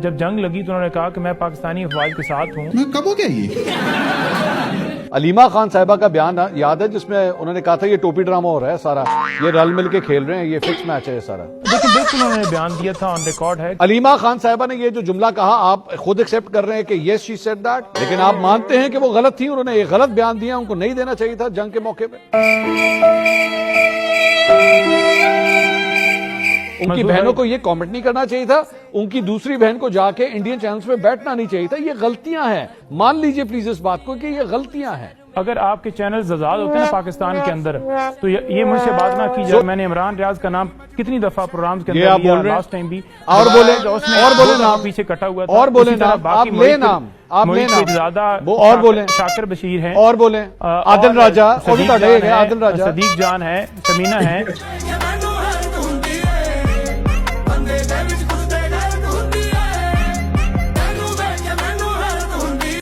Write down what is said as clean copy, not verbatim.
جب جنگ لگی تو انہوں نے کہا کہ میں پاکستانی افواج کے ساتھ ہوں. کب ہو گیا یہ؟ علیمہ خان صاحبہ کا بیان یاد ہے جس میں انہوں نے کہا تھا یہ ٹوپی ڈرامہ ہو رہا ہے سارا, یہ رل مل کے کھیل رہے ہیں, یہ فکس میچ ہے یہ سارا. لیکن بالکل انہوں نے بیان دیا تھا, آن ریکارڈ ہے. علیمہ خان صاحبہ نے یہ جو جملہ کہا آپ خود ایکسیپٹ کر رہے ہیں کہ یس شی سیڈ دیٹ, لیکن آپ مانتے ہیں کہ وہ غلط تھی, انہوں نے یہ غلط بیان دیا, ان کو نہیں دینا چاہیے تھا جنگ کے موقع پہ. ان کی بہنوں کو یہ کامنٹ نہیں کرنا چاہیے تھا, ان کی دوسری بہن کو جا کے انڈین چینلز پہ بیٹھنا نہیں چاہیے تھا. یہ غلطیاں ہیں, مان لیجئے پلیز اس بات کو کہ یہ غلطیاں ہیں. اگر آپ کے چینلز آزاد ہوتے ہیں پاکستان کے اندر تو یہ مجھ سے بات نہ کی جائے. میں نے عمران ریاض کا نام کتنی دفعہ پروگرامز کے اندر لیا, لاسٹ ٹائم بھی. اور بولے نام پیچھے کٹا ہوا تھا. اور بولے نام, آپ لے نام, آپ لے نام, وہ اور بولیں. شاکر بشیر ہیں, اور بولیں. عادل راجہ, عادل راجہ, صدیق جان ہے, سمینہ ہے.